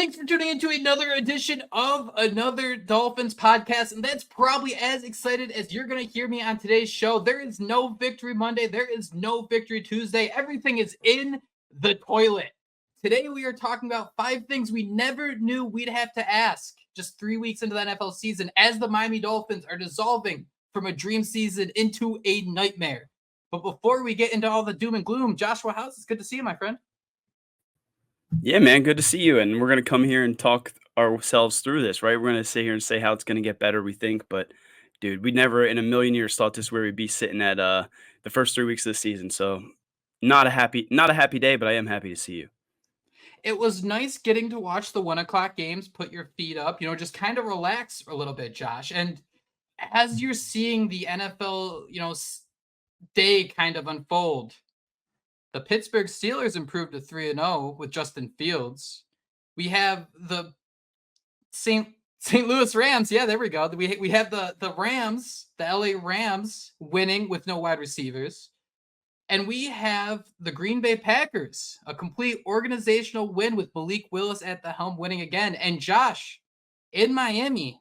Thanks for tuning into another edition of Another Dolphins podcast, and that's probably as excited as you're going to hear me on today's show. There is no Victory Monday. There is no Victory Tuesday. Everything is in the toilet. Today we are talking about 5 things we never knew we'd have to ask just 3 weeks into the NFL season as the Miami Dolphins are dissolving from a dream season into a nightmare. But before we get into all the doom and gloom, Joshua Houtz, it's good to see you, my friend. Yeah, man, good to see you. And we're going to come here and talk ourselves through this, right? We're going to sit here and say how it's going to get better, we think. But, dude, we never in a million years thought this where we'd be sitting at the first 3 weeks of the season. So not a happy day, but I am happy to see you. It was nice getting to watch the 1:00 games, put your feet up, just kind of relax a little bit, Josh. And as you're seeing the NFL, day kind of unfold, the Pittsburgh Steelers improved to 3-0 with Justin Fields. We have the St. Louis Rams. Yeah, there we go. We have the Rams, the LA Rams winning with no wide receivers. And we have the Green Bay Packers, a complete organizational win with Malik Willis at the helm winning again. And Josh, in Miami,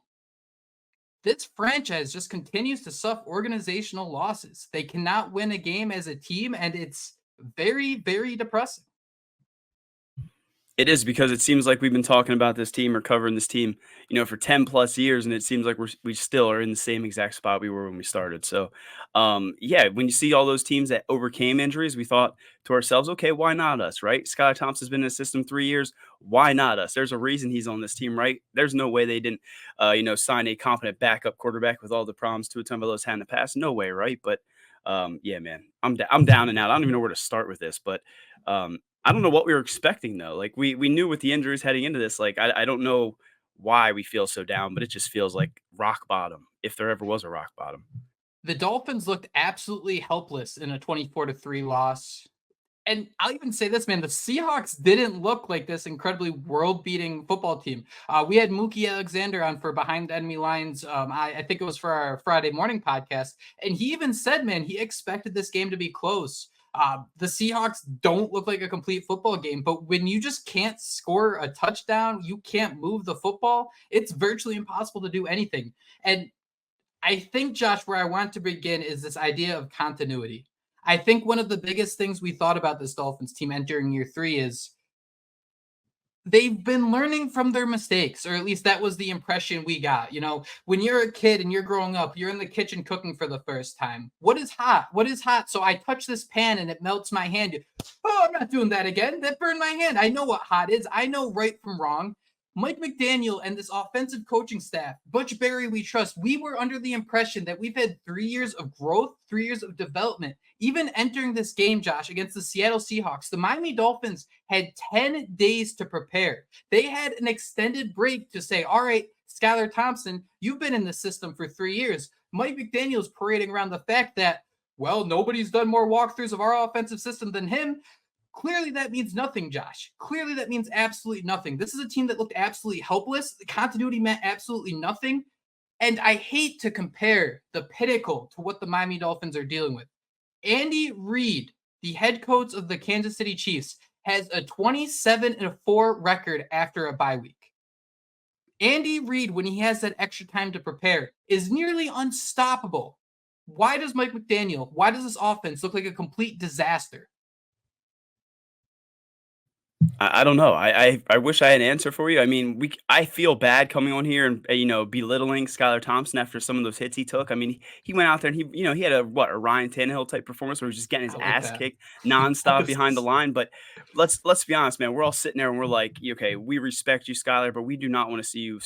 this franchise just continues to suffer organizational losses. They cannot win a game as a team, and it's very, very depressing. It is, because it seems like we've been talking about this team or covering this team, for 10 plus years. And it seems like we still are in the same exact spot we were when we started. So, yeah, when you see all those teams that overcame injuries, we thought to ourselves, okay, why not us, right? Skylar Thompson's been in the system 3 years. Why not us? There's a reason he's on this team, right? There's no way they didn't, sign a competent backup quarterback with all the problems Tua Tagovailoa's had in the past. No way, right? But, yeah, man, I'm down and out. I don't even know where to start with this, but, I don't know what we were expecting, though. Like, we knew with the injuries heading into this, like, I don't know why we feel so down, but it just feels like rock bottom, if there ever was a rock bottom. The Dolphins looked absolutely helpless in a 24-3 loss. And I'll even say this, man, the Seahawks didn't look like this incredibly world-beating football team. We had Mookie Alexander on for Behind the Enemy Lines. I think it was for our Friday morning podcast. And he even said, man, he expected this game to be close. The Seahawks don't look like a complete football game, but when you just can't score a touchdown, you can't move the football, it's virtually impossible to do anything. And I think, Josh, where I want to begin is this idea of continuity. I think one of the biggest things we thought about this Dolphins team entering year 3 is they've been learning from their mistakes, or at least that was the impression we got. When you're a kid and you're growing up, you're in the kitchen cooking for the first time. What is hot? What is hot? So I touch this pan and it melts my hand. Oh, I'm not doing that again. That burned my hand. I know what hot is. I know right from wrong. Mike McDaniel and this offensive coaching staff, Butch Barry, we trust. We were under the impression that we've had 3 years of growth, 3 years of development. Even entering this game, Josh, against the Seattle Seahawks, the Miami Dolphins had 10 days to prepare. They had an extended break to say, all right, Skylar Thompson, you've been in the system for 3 years. Mike McDaniel's parading around the fact that, well, nobody's done more walkthroughs of our offensive system than him. Clearly, that means nothing, Josh. Clearly, that means absolutely nothing. This is a team that looked absolutely helpless. The continuity meant absolutely nothing. And I hate to compare the pinnacle to what the Miami Dolphins are dealing with. Andy Reid, the head coach of the Kansas City Chiefs, has a 27-4 record after a bye week. Andy Reid, when he has that extra time to prepare, is nearly unstoppable. Why does Mike McDaniel, why does this offense look like a complete disaster? I don't know. I wish I had an answer for you. I mean, I feel bad coming on here and belittling Skylar Thompson after some of those hits he took. I mean, he went out there and he had a Ryan Tannehill type performance where he was just getting his ass kicked nonstop behind the line. But let's be honest, man. We're all sitting there and we're like, okay, we respect you, Skylar, but we do not want to see you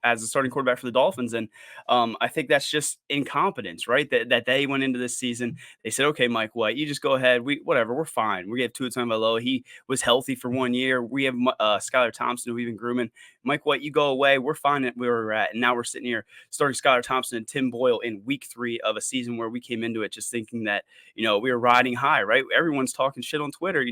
as a starting quarterback for the Dolphins. And I think that's just incompetence, right? That they went into this season. They said, okay, Mike White, you just go ahead. We're fine. We have Tua Tagovailoa. He was healthy for 1 year. We have Skylar Thompson, who we've been grooming. Mike White, you go away. We're fine at where we're at. And now we're sitting here starting Skylar Thompson and Tim Boyle in week 3 of a season where we came into it just thinking that, we were riding high, right? Everyone's talking shit on Twitter.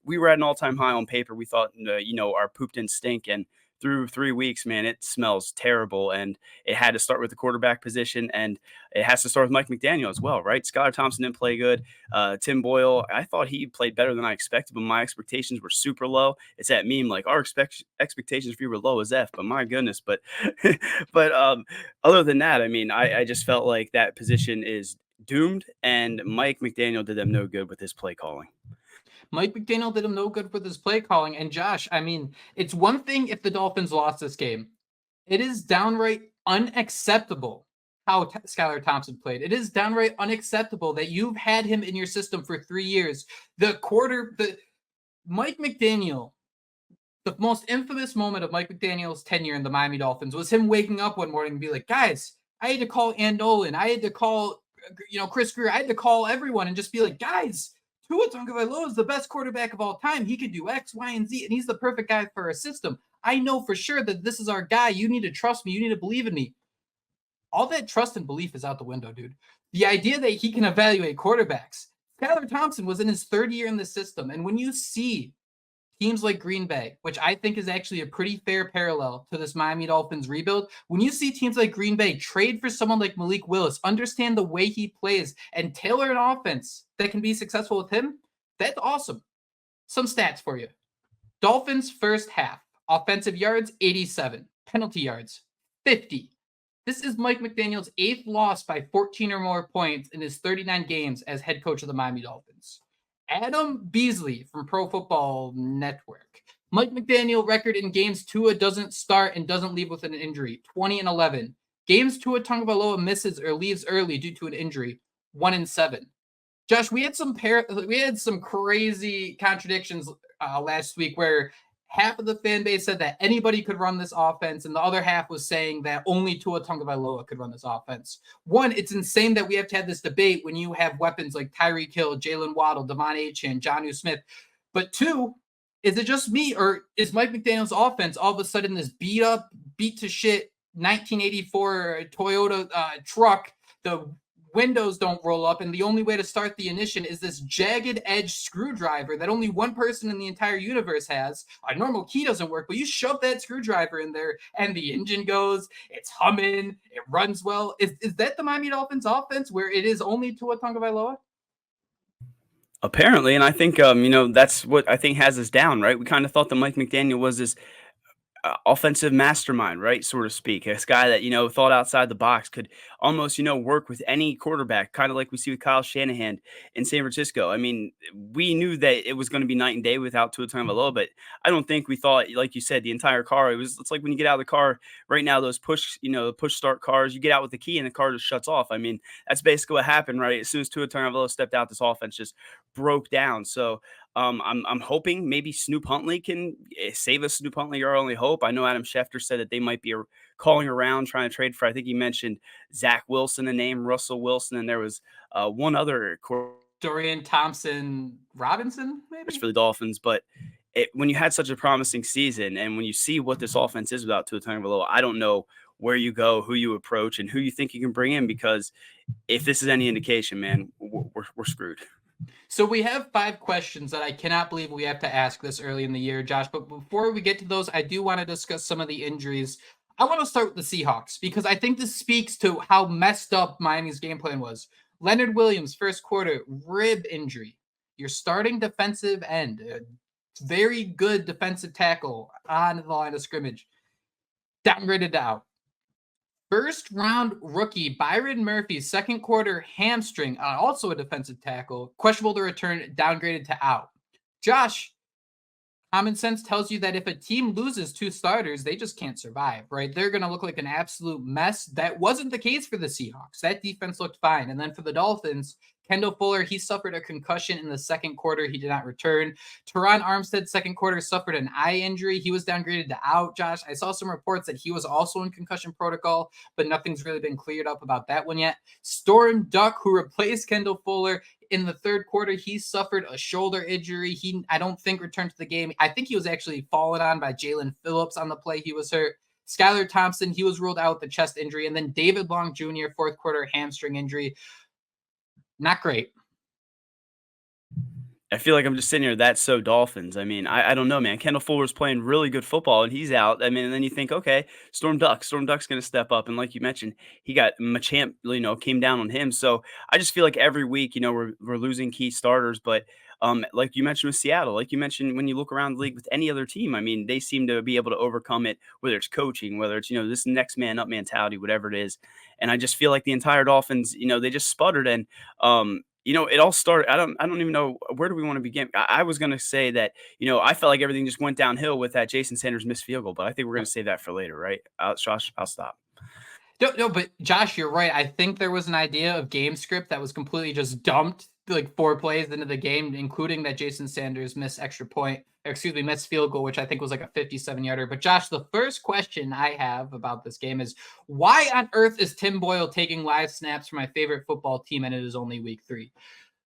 We were at an all-time high on paper. We thought, our poop didn't stink. And through 3 weeks, man, it smells terrible, and it had to start with the quarterback position, and it has to start with Mike McDaniel as well, right? Skylar Thompson didn't play good. Tim Boyle, I thought he played better than I expected, but my expectations were super low. It's that meme like our expectations for you were low as F, but my goodness. But but other than that, I mean, I just felt like that position is doomed, and Mike McDaniel did them no good with his play calling. Mike McDaniel did him no good with his play calling. And Josh, I mean, it's one thing if the Dolphins lost this game. It is downright unacceptable how Skylar Thompson played. It is downright unacceptable that you've had him in your system for 3 years. The Mike McDaniel, the most infamous moment of Mike McDaniel's tenure in the Miami Dolphins was him waking up one morning and be like, guys, I had to call Ann Nolan. I had to call, Chris Greer. I had to call everyone and just be like, guys, Tua Tagovailoa is the best quarterback of all time. He could do X, Y, and Z, and he's the perfect guy for our system. I know for sure that this is our guy. You need to trust me. You need to believe in me. All that trust and belief is out the window, dude. The idea that he can evaluate quarterbacks. Skylar Thompson was in his third year in the system, and when you see teams like Green Bay, which I think is actually a pretty fair parallel to this Miami Dolphins rebuild. When you see teams like Green Bay trade for someone like Malik Willis, understand the way he plays, and tailor an offense that can be successful with him, that's awesome. Some stats for you. Dolphins first half. Offensive yards, 87. Penalty yards, 50. This is Mike McDaniel's 8th loss by 14 or more points in his 39 games as head coach of the Miami Dolphins. Adam Beasley from Pro Football Network. Mike McDaniel record in games Tua doesn't start and doesn't leave with an injury, 20-11. Games Tua Tagovailoa misses or leaves early due to an injury, 1-7. Josh, we had some crazy contradictions last week where half of the fan base said that anybody could run this offense, and the other half was saying that only Tua Tagovailoa could run this offense. One, it's insane that we have to have this debate when you have weapons like Tyreek Hill, Jalen Waddle, Devon Achane, Jonnu Smith. But two, is it just me, or is Mike McDaniel's offense all of a sudden this beat to shit 1984 Toyota truck? The windows don't roll up, and the only way to start the ignition is this jagged edge screwdriver that only one person in the entire universe has. A normal key doesn't work, but you shove that screwdriver in there and the engine goes, it's humming, it runs well. Is that the Miami Dolphins offense where it is only Tua Tagovailoa? Apparently, and I think that's what I think has us down, right? We kind of thought that Mike McDaniel was this offensive mastermind, right? So to speak, this guy that, thought outside the box, could almost, work with any quarterback, kind of like we see with Kyle Shanahan in San Francisco. I mean, we knew that it was going to be night and day without Tua Tagovailoa, but I don't think we thought, like you said, the entire car, it's like when you get out of the car right now, those push start cars, you get out with the key and the car just shuts off. I mean, that's basically what happened, right? As soon as Tua Tagovailoa stepped out, this offense just broke down. So I'm hoping maybe Snoop Huntley can save us. Snoop Huntley, our only hope. I know Adam Schefter said that they might be calling around trying to trade for. I think he mentioned Zach Wilson, a name, Russell Wilson, and there was one other Dorian Thompson Robinson, maybe for the Dolphins. But when you had such a promising season, and when you see what this offense is without Tua Tagovailoa, I don't know where you go, who you approach, and who you think you can bring in. Because if this is any indication, man, we're screwed. So we have 5 questions that I cannot believe we have to ask this early in the year, Josh. But before we get to those, I do want to discuss some of the injuries. I want to start with the Seahawks because I think this speaks to how messed up Miami's game plan was. Leonard Williams, first quarter, rib injury. Your starting defensive end, very good defensive tackle on the line of scrimmage, downgraded to out. First round rookie Byron Murphy, second quarter hamstring, also a defensive tackle, questionable to return, downgraded to out. Josh, common sense tells you that if a team loses 2 starters, they just can't survive, right? They're going to look like an absolute mess. That wasn't the case for the Seahawks. That defense looked fine. And then for the Dolphins, Kendall Fuller, he suffered a concussion in the second quarter. He did not return. Teron Armstead, second quarter, suffered an eye injury. He was downgraded to out, Josh. I saw some reports that he was also in concussion protocol, but nothing's really been cleared up about that one yet. Storm Duck, who replaced Kendall Fuller in the third quarter, he suffered a shoulder injury. I don't think returned to the game. I think he was actually fallen on by Jalen Phillips on the play. He was hurt. Skylar Thompson, he was ruled out with a chest injury. And then David Long Jr., fourth quarter hamstring injury. Not great. I feel like I'm just sitting here, that's so Dolphins. I mean, I don't know, man. Kendall Fuller's playing really good football and he's out. I mean, and then you think, okay, Storm Duck's going to step up. And like you mentioned, he got Machamp, came down on him. So I just feel like every week, we're losing key starters. But like you mentioned with Seattle, like you mentioned, when you look around the league with any other team, I mean, they seem to be able to overcome it, whether it's coaching, whether it's, this next man up mentality, whatever it is. And I just feel like the entire Dolphins, they just sputtered. And, it all started. I don't even know where do we want to begin. I was going to say that, I felt like everything just went downhill with that Jason Sanders missed field goal, but I think we're going to save that for later, right? Josh, I'll stop. No, no, but Josh, you're right. I think there was an idea of game script that was completely just dumped like 4 plays into the game, including that Jason Sanders missed missed field goal, which I think was like a 57-yarder. But Josh, the first question I have about this game is why on earth is Tim Boyle taking live snaps for my favorite football team and it is only week 3?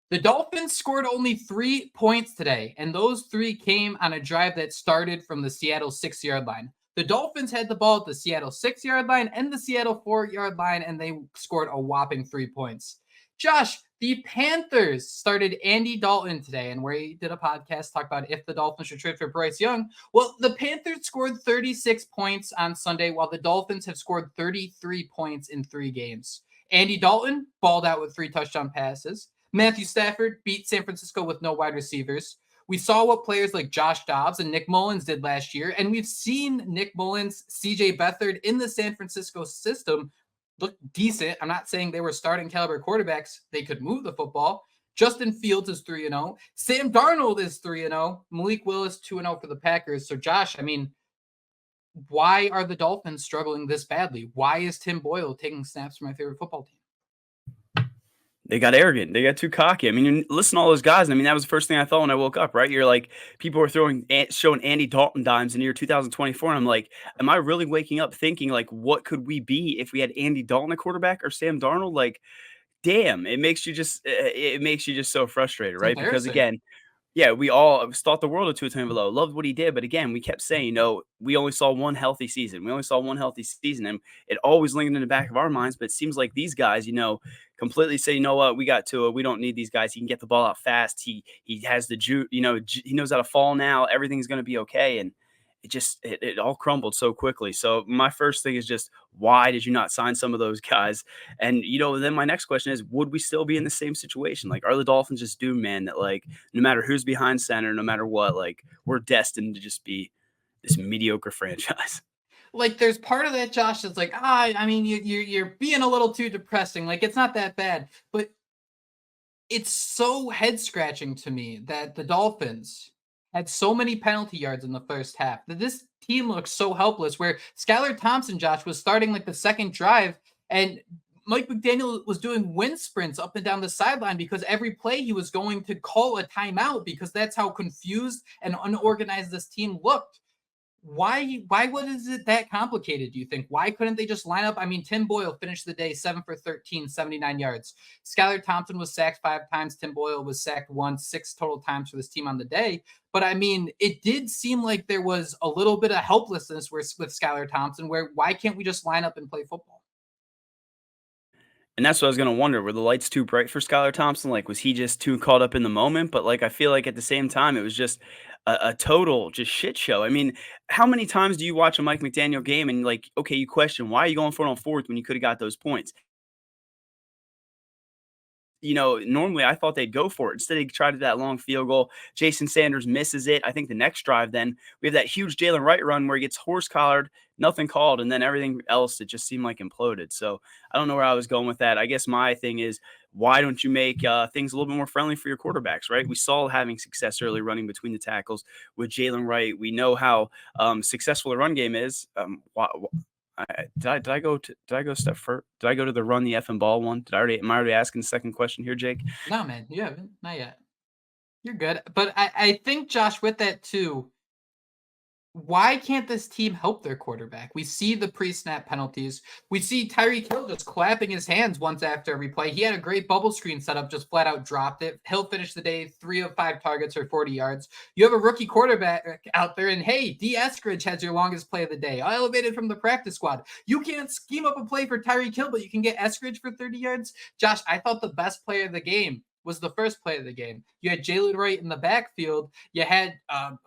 The Dolphins scored only 3 points today, and those 3 came on a drive that started from the Seattle 6-yard line. The Dolphins had the ball at the Seattle 6-yard line and the Seattle 4-yard line, and they scored a whopping 3 points. Josh, the Panthers started Andy Dalton today, and we did a podcast talk about if the Dolphins should trade for Bryce Young. Well, the Panthers scored 36 points on Sunday, while the Dolphins have scored 33 points in 3 games. Andy Dalton balled out with 3 touchdown passes. Matthew Stafford beat San Francisco with no wide receivers. We saw what players like Josh Dobbs and Nick Mullins did last year, and we've seen Nick Mullins, CJ Beathard in the San Francisco system look decent. I'm not saying they were starting caliber quarterbacks. They could move the football. Justin Fields is 3-0. Sam Darnold is 3-0. Malik Willis 2-0 for the Packers. So Josh, I mean, why are the Dolphins struggling this badly? Why is Tim Boyle taking snaps for my favorite football team? They got arrogant. They got too cocky. I mean, you listen to all those guys. I mean, that was the first thing I thought when I woke up, right? You're like, people were showing Andy Dalton dimes in the year 2024. And I'm like, am I really waking up thinking, like, what could we be if we had Andy Dalton at quarterback or Sam Darnold? Like, damn, it makes you just so frustrated, It's right? Because embarrassing. again, yeah, we all thought the world of Tua Tagovailoa, loved what he did, but again, we kept saying, we only saw one healthy season. We only saw one healthy season, and it always lingered in the back of our minds. But it seems like these guys, completely say, you know what, we got Tua. We don't need these guys. He can get the ball out fast. He has the he knows how to fall now. Everything's going to be okay, and it all crumbled so quickly. So my first thing is just, why did you not sign some of those guys? And then my next question is, would we still be in the same situation? Like, are the Dolphins just doomed, man, that like no matter who's behind center, no matter what, like we're destined to just be this mediocre franchise? Like there's part of that, Josh, that's like, I mean, you're being a little too depressing. Like it's not that bad, but it's so head scratching to me that the Dolphins had so many penalty yards in the first half that this team looks so helpless. Where Skylar Thompson, Josh, was starting like the second drive, and Mike McDaniel was doing wind sprints up and down the sideline because every play he was going to call a timeout because that's how confused and unorganized this team looked. Why was it that complicated, do you think? Why couldn't they just line up? I mean, Tim Boyle finished the day 7 for 13, 79 yards. Skylar Thompson was sacked 5 times. Tim Boyle was sacked once, 6 total times for this team on the day. But I mean, it did seem like there was a little bit of helplessness with Skylar Thompson, where why can't we just line up and play football? And that's what I was gonna wonder. Were the lights too bright for Skylar Thompson? Like, was he just too caught up in the moment? But like, I feel like at the same time, it was just a total just shit show. I mean, how many times do you watch a Mike McDaniel game and like, okay, you question why are you going for it on fourth when you could have got those points? Normally I thought they'd go for it. Instead, they tried that long field goal. Jason Sanders misses it. I think the next drive, then we have that huge Jalen Wright run where he gets horse collared, nothing called, and then everything else, it just seemed like imploded. So I don't know where I was going with that. I guess my thing is, why don't you make things a little bit more friendly for your quarterbacks, right? We saw having success early running between the tackles with Jalen Wright. We know how successful the run game is. Did I go a step further? Did I go to the run the effing ball one? Am I already asking the second question here, Jake? No, man, you haven't. Not yet. You're good. But I think, Josh, with that too, why can't this team help their quarterback? We see the pre-snap penalties. We see Tyreek Hill just clapping his hands once after every play. He had a great bubble screen setup, just flat out dropped it. Hill finished the day 3 of 5 targets for 40 yards. You have a rookie quarterback out there, and hey, D. Eskridge has your longest play of the day, elevated from the practice squad. You can't scheme up a play for Tyreek Hill, but you can get Eskridge for 30 yards. Josh, I thought the best player of the game was the first play of the game. You had Jalen Wright in the backfield. You had Devon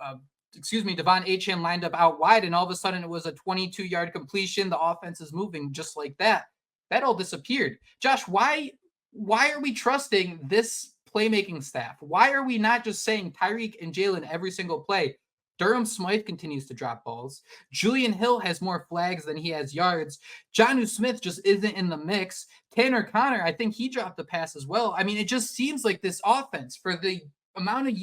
Achane lined up out wide, and all of a sudden it was a 22-yard completion. The offense is moving just like that. That all disappeared. Josh, why are we trusting this playmaking staff? Why are we not just saying Tyreek and Jalen every single play? Durham Smythe continues to drop balls. Julian Hill has more flags than he has yards. Jonnu Smith just isn't in the mix. Tanner Connor, I think he dropped the pass as well. I mean, it just seems like this offense, for the amount of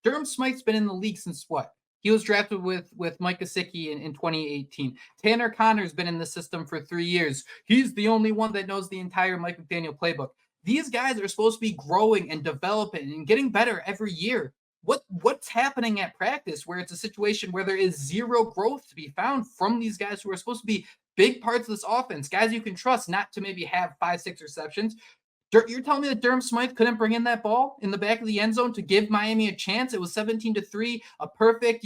Durham Smythe's been in the league since what? He was drafted with Mike Gesicki in 2018. Tanner Connor's been in the system for 3 years. He's the only one that knows the entire Mike McDaniel playbook. These guys are supposed to be growing and developing and getting better every year. What's happening at practice where it's a situation where there is zero growth to be found from these guys who are supposed to be big parts of this offense, guys you can trust not to maybe have 5-6 receptions? You're telling me that Durham Smythe couldn't bring in that ball in the back of the end zone to give Miami a chance? It was 17-3, a perfect,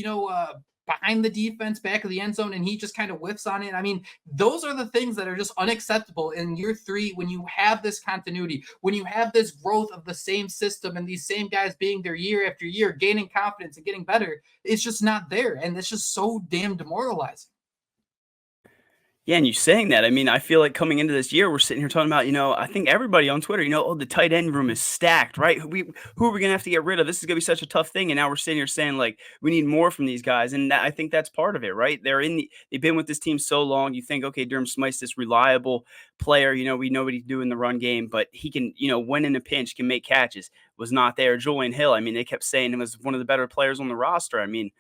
behind the defense, back of the end zone, and he just kind of whiffs on it. I mean, those are the things that are just unacceptable in year 3 when you have this continuity, when you have this growth of the same system and these same guys being there year after year, gaining confidence and getting better. It's just not there, and it's just so damn demoralizing. Yeah, and you saying that, I mean, I feel like coming into this year, we're sitting here talking about, I think everybody on Twitter, oh, the tight end room is stacked, right? Who are we gonna have to get rid of? This is gonna be such a tough thing. And now we're sitting here saying like we need more from these guys, and I think that's part of it, right? They've been with this team so long. You think, okay, Durham Smythe's this reliable player. We know what he can do in the run game, but he can, when in a pinch, can make catches. Was not there. Julian Hill, I mean, they kept saying him was one of the better players on the roster. I mean,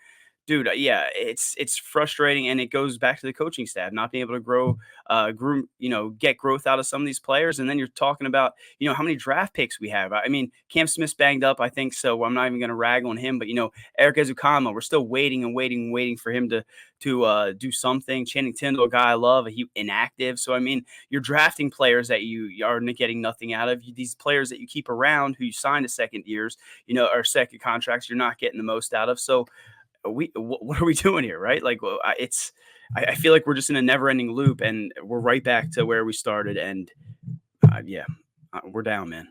dude, yeah, it's frustrating, and it goes back to the coaching staff not being able to groom, get growth out of some of these players. And then you're talking about, how many draft picks we have. I mean, Cam Smith's banged up, I think, so I'm not even going to rag on him. But Eric Ezukama, we're still waiting for him to do something. Channing Tindall, a guy I love, he inactive. So I mean, you're drafting players that you are getting nothing out of. These players that you keep around, who you signed to second years, or second contracts, you're not getting the most out of. So what are we doing here, right? Like, I feel like we're just in a never-ending loop, and we're right back to where we started. And we're down, man.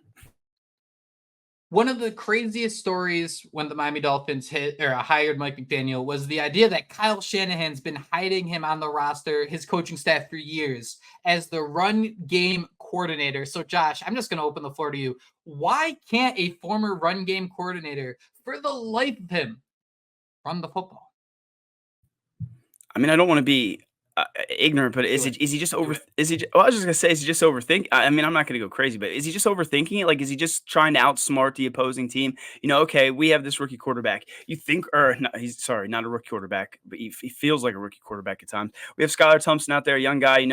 One of the craziest stories when the Miami Dolphins hired Mike McDaniel was the idea that Kyle Shanahan's been hiding him on the roster, his coaching staff, for years as the run game coordinator. So, Josh, I'm just going to open the floor to you. Why can't a former run game coordinator, for the life of him, run the football? I mean, I don't want to be ignorant, but is he just over? Is he? Well, I was just gonna say, is he just overthinking? I mean, I'm not gonna go crazy, but is he just overthinking it? Like, is he just trying to outsmart the opposing team? Okay, we have this rookie quarterback. You think, or no, he's sorry, not a rookie quarterback, but he feels like a rookie quarterback at times. We have Skylar Thompson out there, a young guy.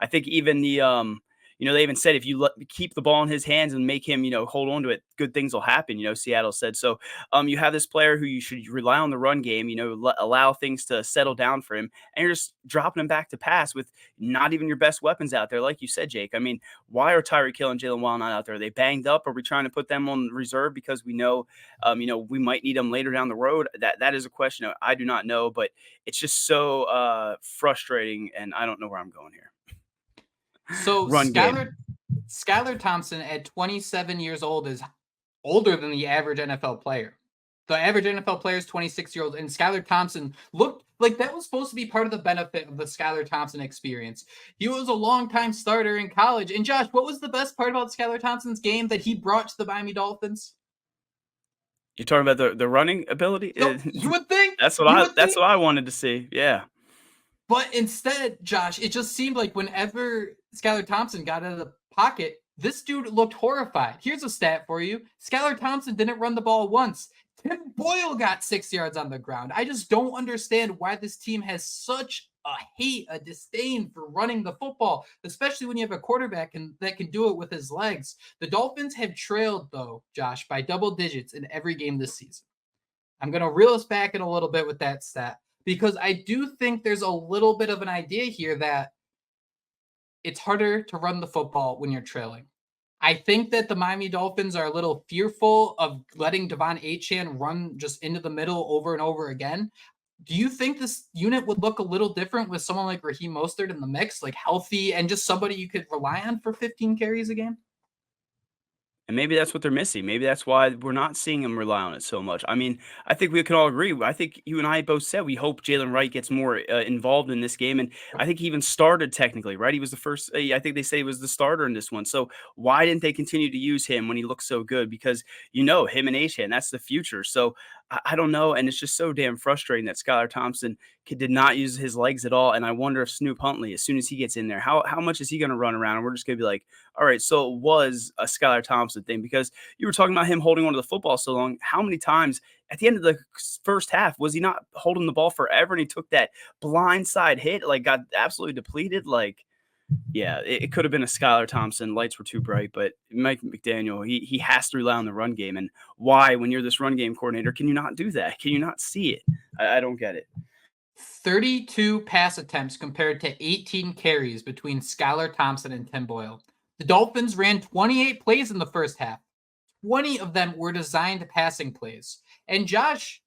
I think even they even said if you keep the ball in his hands and make him, hold on to it, good things will happen. Seattle said so. You have this player who you should rely on the run game. Allow things to settle down for him, and you're just dropping him back to pass with not even your best weapons out there, like you said, Jake. I mean, why are Tyreek Hill and Jalen Waddle not out there? Are they banged up? Are we trying to put them on reserve because we know, we might need them later down the road? That is a question I do not know, but it's just so frustrating, and I don't know where I'm going here. So Skylar Thompson at 27 years old is older than the average NFL player. The average NFL player is 26-year-old, and Skylar Thompson looked like that was supposed to be part of the benefit of the Skylar Thompson experience. He was a longtime starter in college. And Josh, what was the best part about Skylar Thompson's game that he brought to the Miami Dolphins? You're talking about the running ability? So, you would think that's what I wanted to see. Yeah. But instead, Josh, it just seemed like whenever Skylar Thompson got out of the pocket, this dude looked horrified. Here's a stat for you. Skylar Thompson didn't run the ball once. Tim Boyle got 6 yards on the ground. I just don't understand why this team has such a disdain for running the football, especially when you have a quarterback that can do it with his legs. The Dolphins have trailed, though, Josh, by double digits in every game this season. I'm going to reel us back in a little bit with that stat, because I do think there's a little bit of an idea here that it's harder to run the football when you're trailing. I think that the Miami Dolphins are a little fearful of letting Devon Achane run just into the middle over and over again. Do you think this unit would look a little different with someone like Raheem Mostert in the mix, like healthy and just somebody you could rely on for 15 carries a game? And maybe that's what they're missing. Maybe that's why we're not seeing him rely on it so much. I mean, I think we can all agree. I think you and I both said we hope Jalen Wright gets more involved in this game, and I think he even started technically, right? He was the first. I think they say he was the starter in this one. So why didn't they continue to use him when he looked so good? Because him and Achan, that's the future. So I don't know, and it's just so damn frustrating that Skylar Thompson did not use his legs at all. And I wonder if Snoop Huntley, as soon as he gets in there, how much is he going to run around? And we're just going to be like, all right, so it was a Skylar Thompson thing because you were talking about him holding onto the football so long. How many times at the end of the first half was he not holding the ball forever and he took that blind side hit, like got absolutely depleted? Like, yeah, it could have been a Skylar Thompson. Lights were too bright, but Mike McDaniel, he has to rely on the run game. And why, when you're this run game coordinator, can you not do that? Can you not see it? I don't get it. 32 pass attempts compared to 18 carries between Skylar Thompson and Tim Boyle. The Dolphins ran 28 plays in the first half. 20 of them were designed passing plays. And Josh,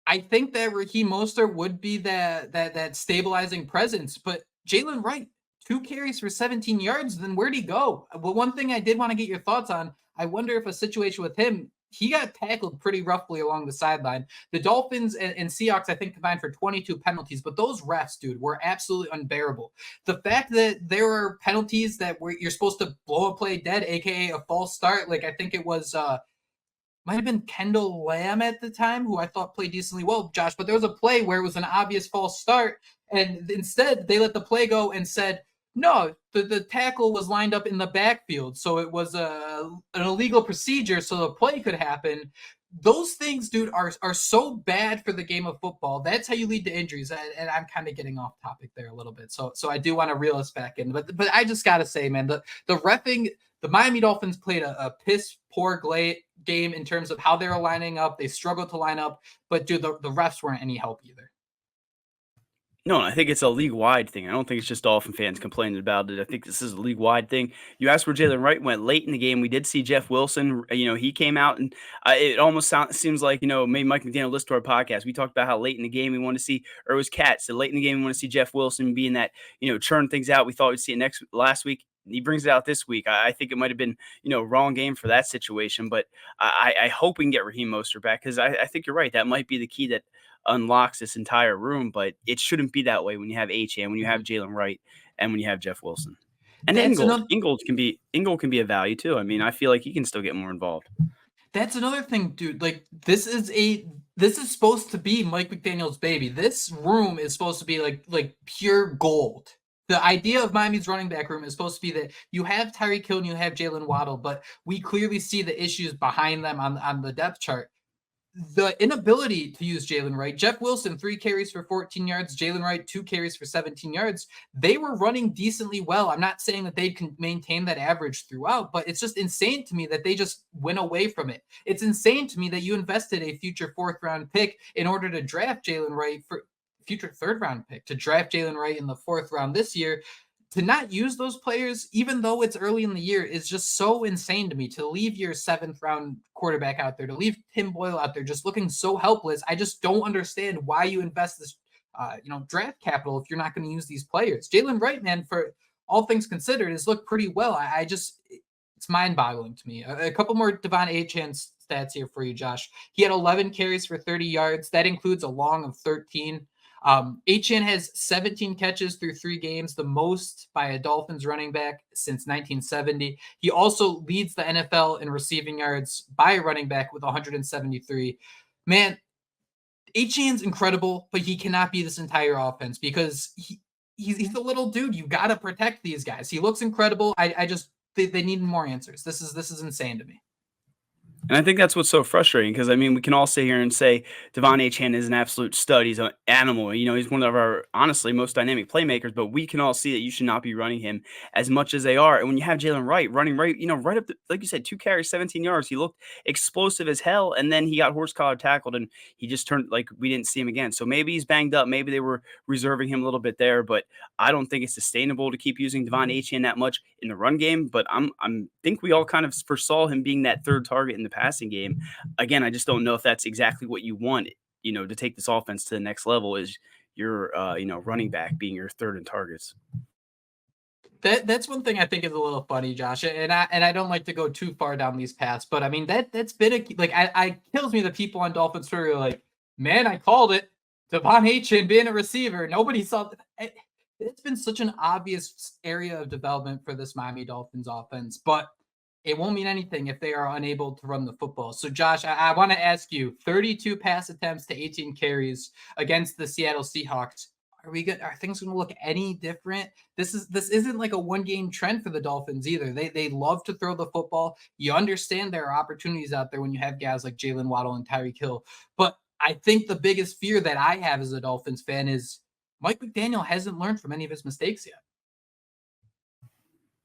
I think that Raheem Mostert would be that stabilizing presence, but Jalen Wright, 2 carries for 17 yards, then where'd he go? Well, one thing I did want to get your thoughts on, I wonder if a situation with him, he got tackled pretty roughly along the sideline. The Dolphins and Seahawks, I think, combined for 22 penalties, but those refs, dude, were absolutely unbearable. The fact that there were penalties that you're supposed to blow a play dead, aka a false start, like I think it was might have been Kendall Lamb at the time, who I thought played decently well, Josh, but there was a play where it was an obvious false start, and instead they let the play go and said, no, the tackle was lined up in the backfield, so it was an illegal procedure so the play could happen. Those things, dude, are so bad for the game of football. That's how you lead to injuries. And I'm kind of getting off topic there a little bit. So I do want to reel us back in. But I just got to say, man, the reffing, the Miami Dolphins played a piss poor game in terms of how they were lining up. They struggled to line up. But, dude, the refs weren't any help either. No, I think it's a league-wide thing. I don't think it's just Dolphin fans complaining about it. I think this is a league-wide thing. You asked where Jalen Wright went late in the game. We did see Jeff Wilson. He came out, and it almost seems like, maybe Mike McDaniel listened to our podcast. We talked about how late in the game we want to see, or it was Cat. So late in the game we want to see Jeff Wilson being that, churn things out. We thought we'd see it last week. He brings it out this week. I think it might have been, wrong game for that situation. But I hope we can get Raheem Mostert back because I think you're right. That might be the key that unlocks this entire room, but it shouldn't be that way when you have Achan, when you have Jalen Wright, and when you have Jeff Wilson. And Ingold can be a value too. I mean, I feel like he can still get more involved. That's another thing, dude. Like this is supposed to be Mike McDaniel's baby. This room is supposed to be like pure gold. The idea of Miami's running back room is supposed to be that you have Tyreek Hill and you have Jalen Waddle, but we clearly see the issues behind them on the depth chart. The inability to use Jalen Wright. Jeff Wilson, 3 carries for 14 yards. Jalen Wright, 2 carries for 17 yards. They were running decently well. I'm not saying that they can maintain that average throughout, but it's just insane to me that they just went away from it. It's insane to me that you invested a future 4th-round pick in order to draft Jalen Wright for future 3rd-round pick, to draft Jalen Wright in the 4th round this year. To not use those players, even though it's early in the year, is just so insane to me. To leave your 7th-round quarterback out there, to leave Tim Boyle out there just looking so helpless, I just don't understand why you invest this, draft capital if you're not going to use these players. Jalen Wright, man, for all things considered, has looked pretty well. It's mind-boggling to me. A couple more Devon Achan stats here for you, Josh. He had 11 carries for 30 yards. That includes a long of 13. Achan has 17 catches through 3 games, the most by a Dolphins running back since 1970. He also leads the NFL in receiving yards by a running back with 173. Man, Achan's incredible, but he cannot be this entire offense because he's a little dude. You got to protect these guys. He looks incredible. They need more answers. This is insane to me. And I think that's what's so frustrating because, I mean, we can all sit here and say Devon Achan is an absolute stud. He's an animal. He's one of our, honestly, most dynamic playmakers, but we can all see that you should not be running him as much as they are. And when you have Jalen Wright running right, right up, like you said, 2 carries, 17 yards, he looked explosive as hell. And then he got horse collar tackled and he just turned like we didn't see him again. So maybe he's banged up. Maybe they were reserving him a little bit there, but I don't think it's sustainable to keep using Devon Achan that much in the run game. But I think we all kind of foresaw him being that 3rd target in the passing game. Again, I just don't know if that's exactly what you want, to take this offense to the next level is your, running back being your 3rd in targets. That's one thing I think is a little funny, Josh, and I don't like to go too far down these paths, but I mean that's been a like I kills me the people on Dolphins Twitter are like, man, I called it. Devon Achan being a receiver, nobody saw. It's been such an obvious area of development for this Miami Dolphins offense, but it won't mean anything if they are unable to run the football. So, Josh, I want to ask you: 32 pass attempts to 18 carries against the Seattle Seahawks. Are we good? Are things going to look any different? This isn't like a one game trend for the Dolphins either. They love to throw the football. You understand there are opportunities out there when you have guys like Jalen Waddle and Tyreek Hill. But I think the biggest fear that I have as a Dolphins fan is Mike McDaniel hasn't learned from any of his mistakes yet.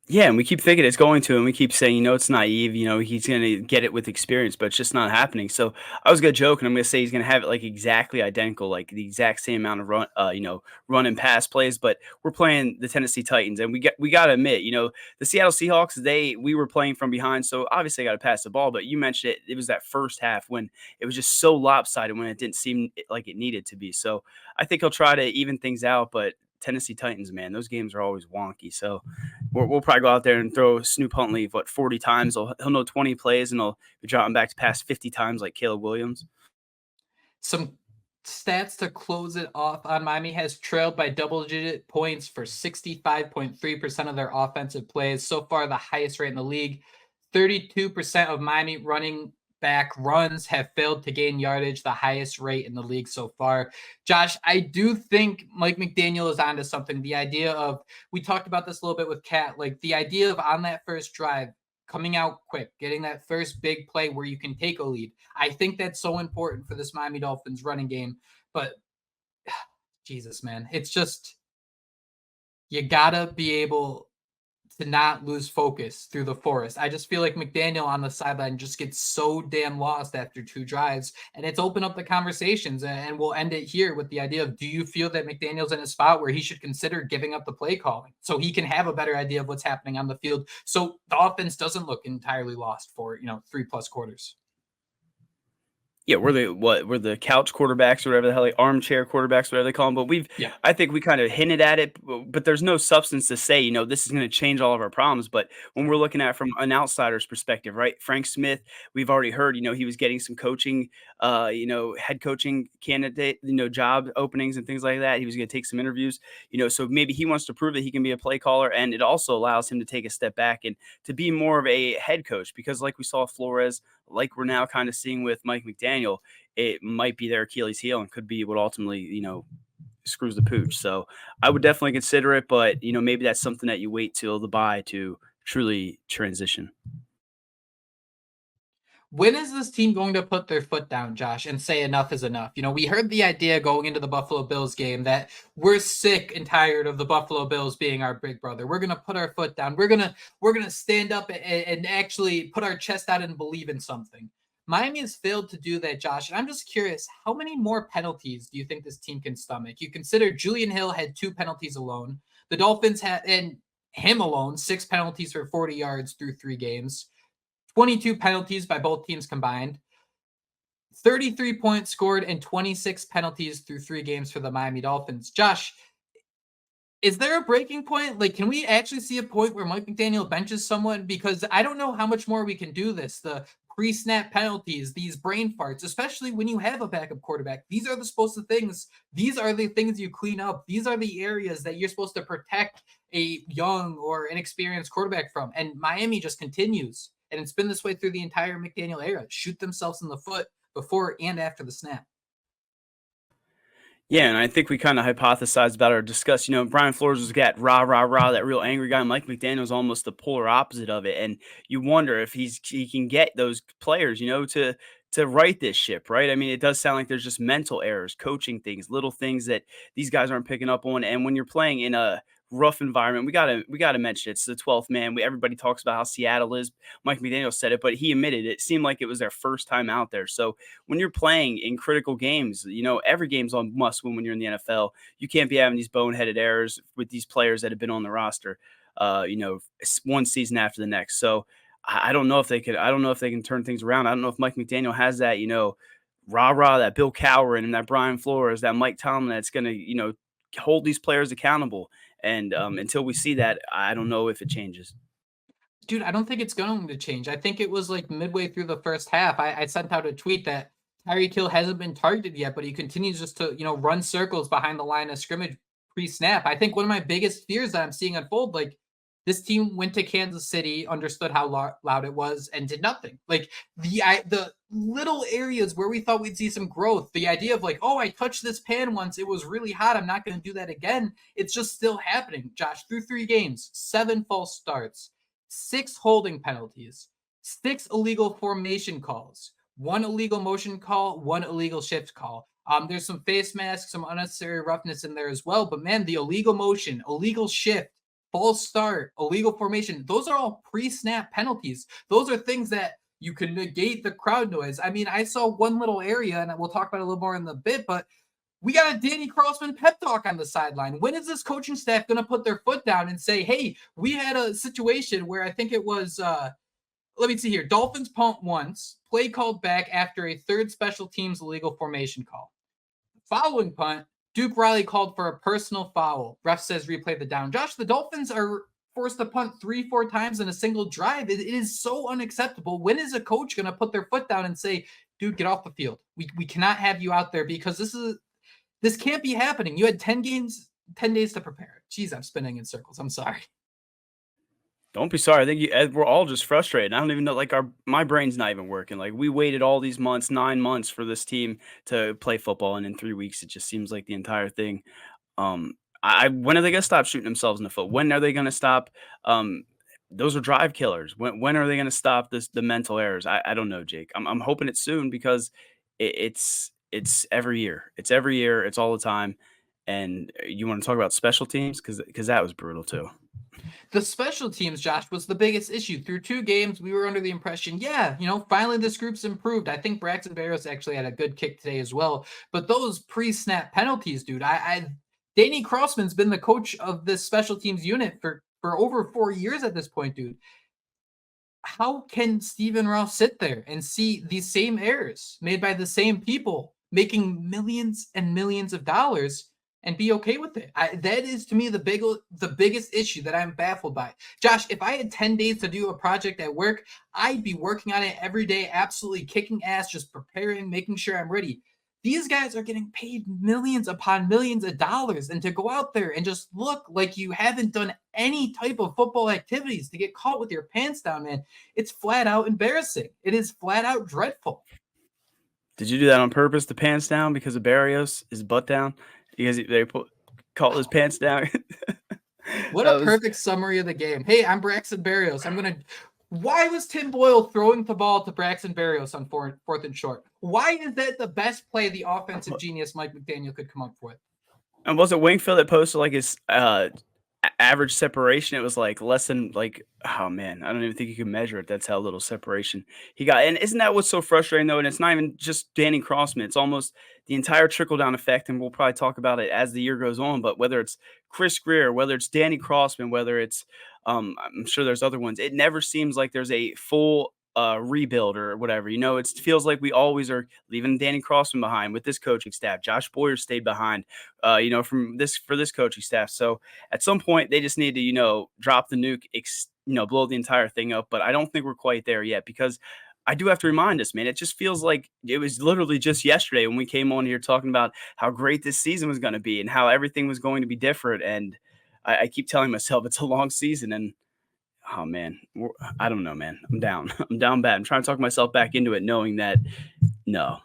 Yeah, and we keep thinking it's going to, and we keep saying, it's naive. He's going to get it with experience, but it's just not happening. So I was going to joke, and I'm going to say he's going to have it like exactly identical, like the exact same amount of run and pass plays. But we're playing the Tennessee Titans, and we got to admit, the Seattle Seahawks, we were playing from behind, so obviously I got to pass the ball. But you mentioned it was that first half when it was just so lopsided when it didn't seem like it needed to be. So I think he'll try to even things out, but Tennessee Titans, man, those games are always wonky. So we'll probably go out there and throw Snoop Huntley 40 times. He'll know 20 plays, and he'll be dropping back to pass 50 times like Caleb Williams. Some stats to close it off on: Miami has trailed by double-digit points for 65.3% of their offensive plays. So far, the highest rate in the league. 32% of Miami running back runs have failed to gain yardage, the highest rate in the league so far. Josh, I do think Mike McDaniel is onto something. The idea of, we talked about this a little bit with Kat, like the idea of on that first drive, coming out quick, getting that first big play where you can take a lead. I think that's so important for this Miami Dolphins running game. But Jesus, man, it's just, you gotta be able to not lose focus through the forest. I just feel like McDaniel on the sideline just gets so damn lost after two drives, and it's opened up the conversations. And we'll end it here with the idea of, do you feel that McDaniel's in a spot where he should consider giving up the play calling so he can have a better idea of what's happening on the field, so the offense doesn't look entirely lost for 3+ quarters? Yeah, we're the couch quarterbacks or whatever the hell, like armchair quarterbacks, whatever they call them. But Yeah. I think we kind of hinted at it, but there's no substance to say, this is going to change all of our problems. But when we're looking at it from an outsider's perspective, right? Frank Smith, we've already heard, he was getting some coaching, head coaching candidate, job openings and things like that. He was going to take some interviews, so maybe he wants to prove that he can be a play caller, and it also allows him to take a step back and to be more of a head coach, because like we saw Flores, like we're now kind of seeing with Mike McDaniel, it might be their Achilles heel and could be what ultimately, screws the pooch. So I would definitely consider it, but maybe that's something that you wait till the bye to truly transition. When is this team going to put their foot down, Josh, and say enough is enough? We heard the idea going into the Buffalo Bills game that we're sick and tired of the Buffalo Bills being our big brother. We're going to put our foot down. We're going to stand up and actually put our chest out and believe in something. Miami has failed to do that, Josh. And I'm just curious, how many more penalties do you think this team can stomach? You consider Julian Hill had 2 penalties alone. The Dolphins had, and him alone, 6 penalties for 40 yards through 3 games. 22 penalties by both teams combined, 33 points scored, and 26 penalties through 3 games for the Miami Dolphins. Josh, is there a breaking point? Like, can we actually see a point where Mike McDaniel benches someone? Because I don't know how much more we can do this. The pre-snap penalties, these brain farts, especially when you have a backup quarterback. These are These are the things you clean up. These are the areas that you're supposed to protect a young or inexperienced quarterback from. And Miami just continues. And it's been this way through the entire McDaniel era. Shoot themselves in the foot before and after the snap. Yeah, and I think we kind of hypothesized about or discussed, Brian Flores was that rah, rah, rah, that real angry guy. Mike McDaniel's almost the polar opposite of it. And you wonder if he can get those players, to right this ship, right? I mean, it does sound like there's just mental errors, coaching things, little things that these guys aren't picking up on. And when you're playing in a rough environment, we gotta mention it's the 12th man. Everybody talks about how Seattle is. Mike McDaniel said it, but he admitted it seemed like it was their first time out there. So when you're playing in critical games, every game's on must win when you're in the NFL. You can't be having these boneheaded errors with these players that have been on the roster, one season after the next. So I don't know if they could. I don't know if they can turn things around. I don't know if Mike McDaniel has that, rah rah, that Bill Cowher and that Brian Flores, that Mike Tomlin that's going to, hold these players accountable. And until we see that, I don't know if it changes. Dude, I don't think it's going to change. I think it was like midway through the first half. I sent out a tweet that Tyreek Hill hasn't been targeted yet, but he continues just to, run circles behind the line of scrimmage pre-snap. I think one of my biggest fears that I'm seeing unfold, like this team went to Kansas City, understood how loud it was, and did nothing. Like the little areas where we thought we'd see some growth, the idea of like, oh, I touched this pan once, it was really hot, I'm not going to do that again. It's just still happening. Josh, through 3 games, 7 false starts, 6 holding penalties, 6 illegal formation calls, 1 illegal motion call, 1 illegal shift call. There's some face masks, some unnecessary roughness in there as well. But man, the illegal motion, illegal shift, false start, illegal formation, those are all pre-snap penalties. Those are things that you can negate the crowd noise. I mean, I saw one little area, and we'll talk about it a little more in the bit, but we got a Danny Crossman pep talk on the sideline. When is this coaching staff going to put their foot down and say, hey, we had a situation where I think it was, let me see here, Dolphins punt once, play called back after a 3rd special teams illegal formation call. Following punt, Duke Riley called for a personal foul. Ref says replay the down. Josh, the Dolphins are forced to punt 3-4 times in a single drive. It is so unacceptable. When is a coach going to put their foot down and say, dude, get off the field? We cannot have you out there because this can't be happening. You had 10 games, 10 days to prepare. Jeez, I'm spinning in circles. I'm sorry. Don't be sorry. I think we're all just frustrated. I don't even know. Like my brain's not even working. Like we waited all these months, 9 months, for this team to play football, and in 3 weeks, it just seems like the entire thing. When are they gonna stop shooting themselves in the foot? When are they gonna stop? Those are drive killers. When are they gonna stop the mental errors? I don't know, Jake. I'm hoping it's soon because it's every year. It's every year. It's all the time. And you want to talk about special teams because that was brutal too. The special teams, Josh, was the biggest issue. Through 2 games, we were under the impression, finally this group's improved. I think Braxton Berrios actually had a good kick today as well. But those pre-snap penalties, dude, Danny Crossman's been the coach of this special teams unit for over 4 years at this point, dude. How can Stephen Ross sit there and see these same errors made by the same people making millions and millions of dollars and be okay with it? That is, to me, the biggest issue that I'm baffled by. Josh, if I had 10 days to do a project at work, I'd be working on it every day, absolutely kicking ass, just preparing, making sure I'm ready. These guys are getting paid millions upon millions of dollars, and to go out there and just look like you haven't done any type of football activities, to get caught with your pants down, man, it's flat out embarrassing. It is flat out dreadful. Did you do that on purpose? The pants down because of Barrios, his butt down? Because they called his pants down. What a perfect summary of the game. Hey, I'm Braxton Berrios. Why was Tim Boyle throwing the ball to Braxton Berrios on 4th and short? Why is that the best play the offensive genius Mike McDaniel could come up with? And was it Wingfield that posted like his average separation? It was like less than oh man, I don't even think you can measure it. That's how little separation he got. And isn't that what's so frustrating though? And it's not even just Danny Crossman. It's almost the entire trickle down effect. And we'll probably talk about it as the year goes on. But whether it's Chris Greer, whether it's Danny Crossman, whether it's I'm sure there's other ones. It never seems like there's a full rebuild or whatever. It feels like we always are leaving Danny Crossman behind with this coaching staff. Josh Boyer stayed behind, for this coaching staff. So at some point they just need to, drop the nuke, blow the entire thing up. But I don't think we're quite there yet because I do have to remind us, man, it just feels like it was literally just yesterday when we came on here talking about how great this season was going to be and how everything was going to be different. And I keep telling myself it's a long season and oh man, I don't know, man. I'm down. I'm down bad. I'm trying to talk myself back into it, knowing that no,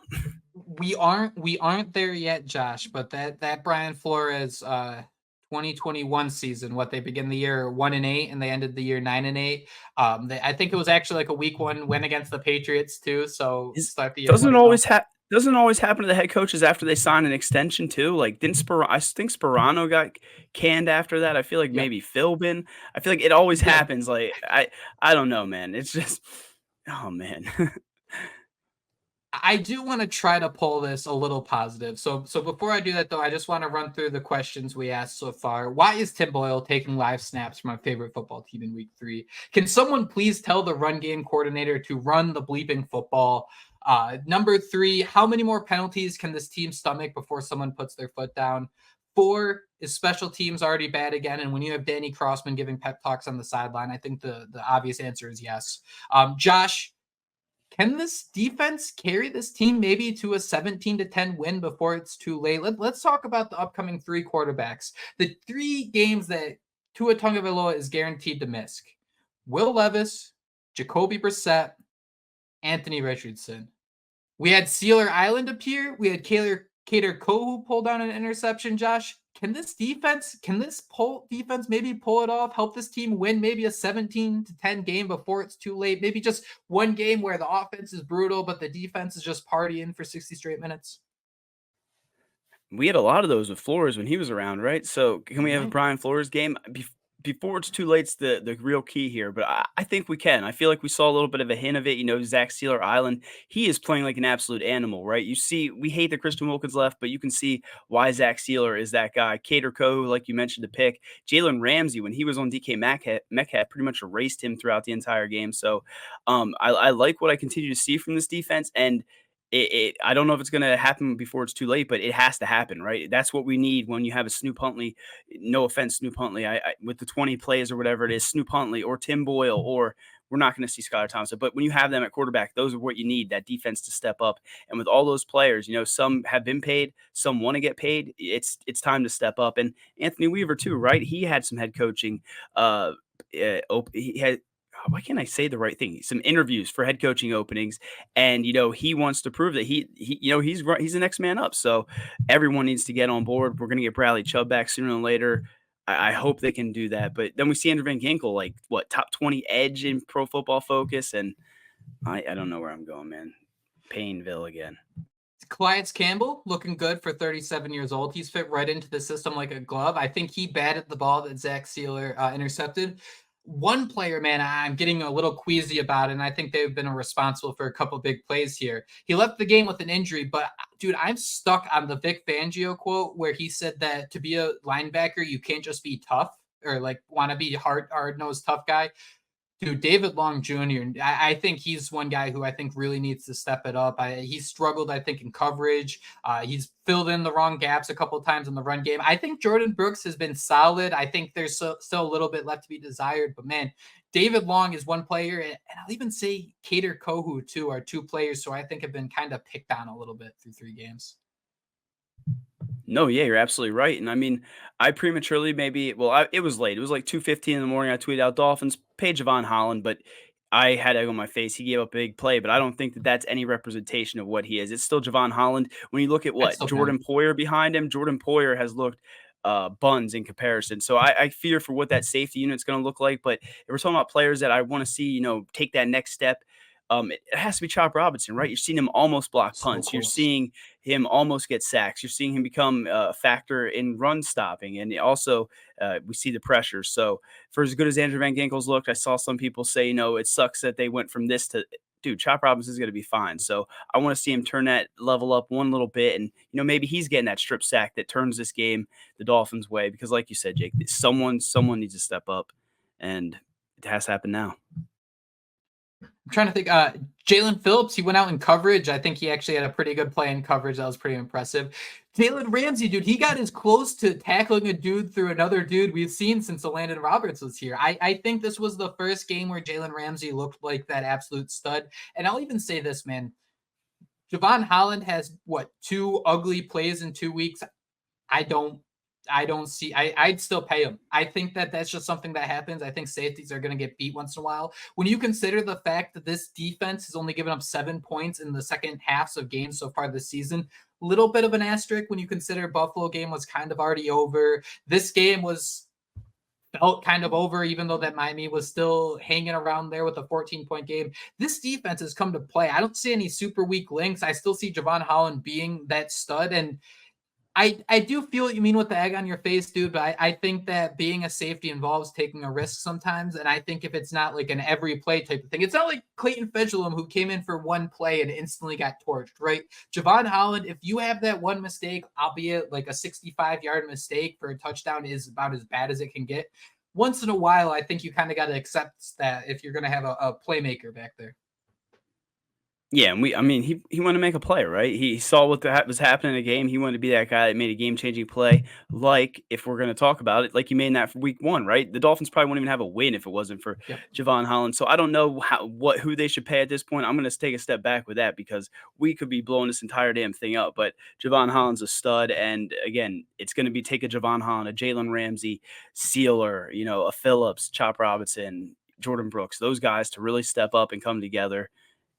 we aren't there yet, Josh. But that Brian Flores 2021 season, what they begin the year 1-8 and they ended the year 9-8. I think it was actually like a week 1 win against the Patriots too. So start the year. Doesn't always happen to the head coaches after they sign an extension too. Like I think Sperano got canned after that. I feel like maybe Philbin. I feel like it always happens. Like I don't know, man. It's just oh man. I do want to try to pull this a little positive. So before I do that, though, I just want to run through the questions we asked so far. Why is Tim Boyle taking live snaps from my favorite football team in week 3? Can someone please tell the run game coordinator to run the bleeping football? Number 3, how many more penalties can this team stomach before someone puts their foot down? 4, is special teams already bad again? And when you have Danny Crossman giving pep talks on the sideline, I think the obvious answer is yes. Josh, can this defense carry this team maybe to a 17-10 win before it's too late? Let's talk about the upcoming 3 quarterbacks. The 3 games that Tua Tagovailoa is guaranteed to miss: Will Levis, Jacoby Brissett, Anthony Richardson. We had Sealer Island appear. We had Cater Kohu pull down an interception. Josh, can this defense maybe pull it off? Help this team win maybe a 17-10 game before it's too late? Maybe just one game where the offense is brutal, but the defense is just partying for 60 straight minutes. We had a lot of those with Flores when he was around, right? So can we have a Right. Brian Flores game before it's too late's the real key here, but I think we can. I feel like we saw a little bit of a hint of it. Zach Sealer Island, he is playing like an absolute animal, right? You see, we hate that Christian Wilkins left, but you can see why Zach Sealer is that guy. Cater Kohu, like you mentioned, to pick. Jalen Ramsey, when he was on DK Metcalf, pretty much erased him throughout the entire game. So I like what I continue to see from this defense, and I don't know if it's going to happen before it's too late, but it has to happen, right? That's what we need when you have a Snoop Huntley. No offense, Snoop Huntley, with the 20 plays or whatever it is, Snoop Huntley or Tim Boyle, or we're not going to see Skylar Thompson. But when you have them at quarterback, those are what you need, that defense to step up. And with all those players, some have been paid, some want to get paid. It's time to step up. And Anthony Weaver too, right? He had some head coaching. He had, why can't I say the right thing? Some interviews for head coaching openings, and he wants to prove that he's the next man up. So everyone needs to get on board. We're gonna get Bradley Chubb back sooner than later. I hope they can do that. But then we see Andrew Van Ginkel, like what, top 20 edge in Pro Football Focus, and I don't know where I'm going, man. Painville again. Calais Campbell looking good for 37 years old. He's fit right into the system like a glove. I think he batted the ball that Zach Sealer intercepted. One player, man, I'm getting a little queasy about, and I think they've been responsible for a couple big plays here. He left the game with an injury, but dude, I'm stuck on the Vic Fangio quote where he said that to be a linebacker, you can't just be tough or like want to be hard-nosed tough guy. Dude, David Long Jr., I think he's one guy who I think really needs to step it up. He struggled, I think, in coverage. He's filled in the wrong gaps a couple of times in the run game. I think Jordan Brooks has been solid. I think there's still a little bit left to be desired. But, man, David Long is one player, and I'll even say Cater Kohu, too, are 2 players who I think have been kind of picked on a little bit through 3 games. No, yeah, you're absolutely right. And I mean, I prematurely it was late. It was like 2:15 in the morning. I tweeted out Dolphins, pay Javon Holland, but I had egg on my face. He gave up a big play, but I don't think that that's any representation of what he is. It's still Javon Holland. When you look at I'd what still pay him. Jordan Poyer behind him, Jordan Poyer has looked buns in comparison. So I fear for what that safety unit's going to look like. But if we're talking about players that I want to see, take that next step, it has to be Chop Robinson, right? You're seeing him almost block So punts. You're close. seeing him almost get sacks. You're seeing him become a factor in run stopping, and also we see the pressure. So for as good as Andrew Van Ginkel's looked, I saw some people say, it sucks that they went from this to. Dude, Chop Robinson's going to be fine. So I want to see him turn that level up one little bit. And, maybe he's getting that strip sack that turns this game the Dolphins' way. Because like you said, Jake, someone needs to step up. And it has to happen now. I'm trying to think. Jalen Phillips, he went out in coverage. I think he actually had a pretty good play in coverage. That was pretty impressive. Jalen Ramsey, dude, he got as close to tackling a dude through another dude we've seen since Landon Roberts was here. I think this was the first game where Jalen Ramsey looked like that absolute stud. And I'll even say this, man. Javon Holland has, 2 ugly plays in 2 weeks? I don't see. I'd still pay him. I think that's just something that happens. I think safeties are going to get beat once in a while. When you consider the fact that this defense has only given up 7 points in the second halves of games so far this season, little bit of an asterisk when you consider Buffalo game was kind of already over. This game felt kind of over, even though that Miami was still hanging around there with a 14-point game. This defense has come to play. I don't see any super weak links. I still see Javon Holland being that stud, and I do feel what you mean with the egg on your face, dude, but I think that being a safety involves taking a risk sometimes, and I think if it's not like an every play type of thing, it's not like Clayton Fedulum who came in for one play and instantly got torched, right? Javon Holland, if you have that one mistake, albeit like a 65-yard mistake for a touchdown is about as bad as it can get. Once in a while, I think you kind of got to accept that if you're going to have a playmaker back there. Yeah, and I mean, he wanted to make a play, right? He saw what was happening in the game. He wanted to be that guy that made a game-changing play. Like, if we're going to talk about it, like he made in that for week 1, right? The Dolphins probably wouldn't even have a win if it wasn't for Yep. Javon Holland. So I don't know who they should pay at this point. I'm going to take a step back with that because we could be blowing this entire damn thing up. But Javon Holland's a stud, and again, it's going to be take a Javon Holland, a Jalen Ramsey, Sealer, a Phillips, Chop Robinson, Jordan Brooks, those guys to really step up and come together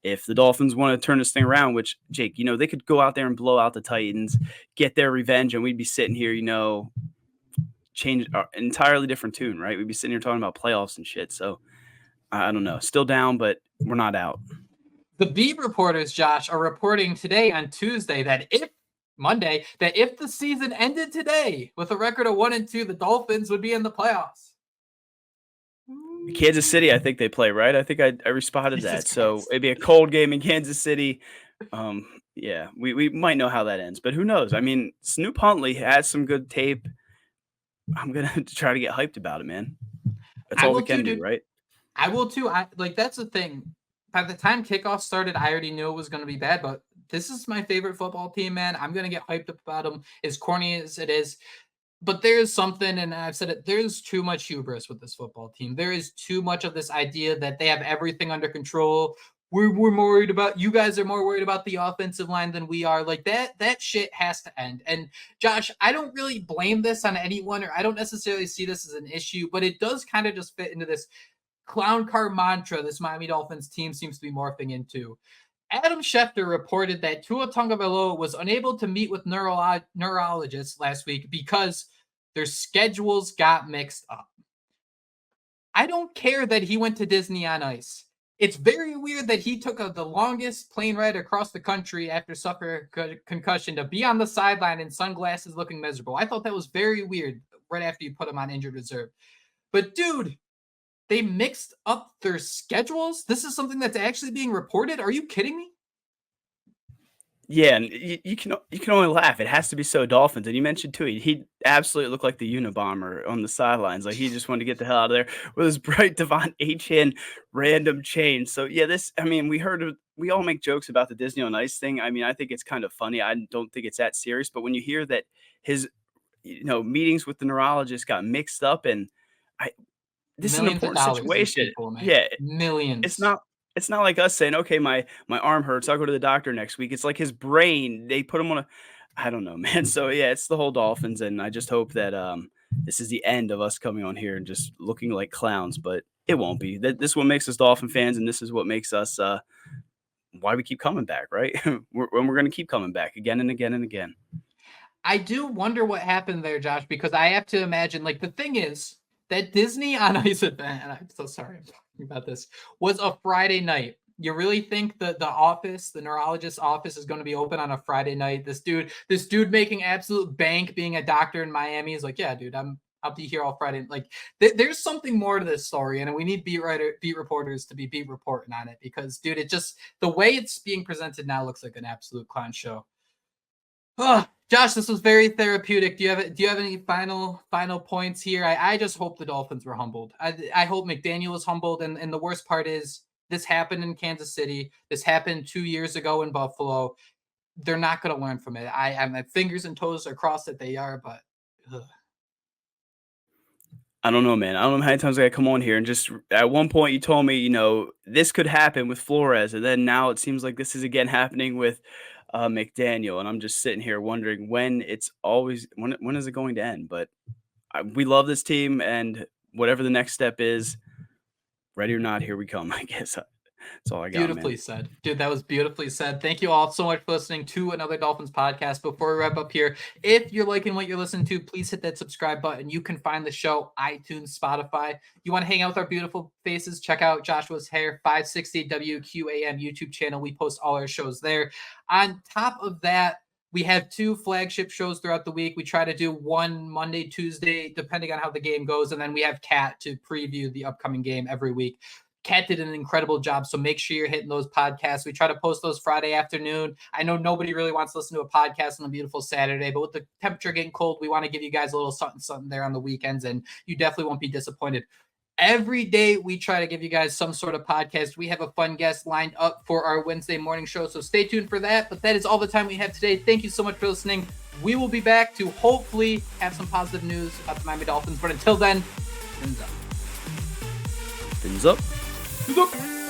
if the Dolphins want to turn this thing around, which Jake, they could go out there and blow out the Titans, get their revenge, and we'd be sitting here, change an entirely different tune, right? We'd be sitting here talking about playoffs and shit. So I don't know, still down, but we're not out. The beat reporters, Josh, are reporting today on Tuesday that if the season ended today with a record of 1-2, the Dolphins would be in the playoffs. Kansas City, I think they play, right? I think I responded that. So it'd be a cold game in Kansas City. Yeah, we might know how that ends, but who knows? I mean, Snoop Huntley has some good tape. I'm gonna try to get hyped about it, man. That's all we can do, right? I will too. That's the thing. By the time kickoff started, I already knew it was going to be bad, but this is my favorite football team, man. I'm going to get hyped up about them, as corny as it is. But there is something, and I've said it, there's too much hubris with this football team. There is too much of this idea that they have everything under control. We're more worried about, you guys are more worried about the offensive line than we are. Like that shit has to end. And Josh, I don't really blame this on anyone, or I don't necessarily see this as an issue, but it does kind of just fit into this clown car mantra this Miami Dolphins team seems to be morphing into. Adam Schefter reported that Tua Tagovailoa was unable to meet with neurologists last week because their schedules got mixed up. I don't care that he went to Disney on Ice. It's very weird that he took the longest plane ride across the country after suffering a concussion to be on the sideline in sunglasses looking miserable. I thought that was very weird right after you put him on injured reserve. But dude, they mixed up their schedules? This is something that's actually being reported? Are you kidding me? Yeah, and you can only laugh. It has to be so Dolphins. And you mentioned too, he absolutely looked like the Unabomber on the sidelines. Like he just wanted to get the hell out of there with his bright Devon Achane random chain. So yeah, we all make jokes about the Disney on Ice thing. I mean, I think it's kind of funny. I don't think it's that serious. But when you hear that his meetings with the neurologist got mixed up, and this is an important situation. Yeah, millions. It's not like us saying, "Okay, my arm hurts. I'll go to the doctor next week." It's like his brain. They put him on I don't know, man. So yeah, it's the whole Dolphins, and I just hope that this is the end of us coming on here and just looking like clowns. But it won't be. This is what makes us Dolphin fans, and this is what makes us why we keep coming back, right? we're going to keep coming back again and again and again. I do wonder what happened there, Josh, because I have to imagine, like, the thing is that Disney on Ice event, and I'm so sorry I'm talking about this, was a Friday night. You really think the office, the neurologist's office, is going to be open on a Friday night? This dude making absolute bank being a doctor in Miami is like, yeah, dude, I'll be here all Friday. Like, there's something more to this story, and we need beat reporters to be beat reporting on it because, dude, it just, the way it's being presented now looks like an absolute clown show. Oh, Josh, this was very therapeutic. Do you have any final points here? I just hope the Dolphins were humbled. I hope McDaniel was humbled, and the worst part is this happened in Kansas City. This happened 2 years ago in Buffalo. They're not going to learn from it. I my fingers and toes are crossed that they are, but ugh. I don't know, man. I don't know how many times I come on here and just at one point you told me, this could happen with Flores, and then now it seems like this is again happening with McDaniel, and I'm just sitting here wondering when is it going to end? But we love this team, and whatever the next step is, ready or not, here we come. I guess that's all I got. Beautifully said, dude. That was beautifully said. Thank you all so much for listening to Another Dolphins podcast. Before we wrap up here, if you're liking what you're listening to, please hit that subscribe button. You can find the show iTunes, Spotify. You want to hang out with our beautiful faces? Check out Joshua's Hair 560 WQAM YouTube channel. We post all our shows there. On top of that, we have 2 flagship shows throughout the week. We try to do one Monday, Tuesday, depending on how the game goes. And then we have Kat to preview the upcoming game every week. Kat did an incredible job, so make sure you're hitting those podcasts. We try to post those Friday afternoon. I know nobody really wants to listen to a podcast on a beautiful Saturday, but with the temperature getting cold, we want to give you guys a little something there on the weekends, and you definitely won't be disappointed. Every day we try to give you guys some sort of podcast. We have a fun guest lined up for our Wednesday morning show, so stay tuned for that. But that is all the time we have today. Thank you so much for listening. We will be back to hopefully have some positive news about the Miami Dolphins. But until then, fins up. Fins up. Fins up.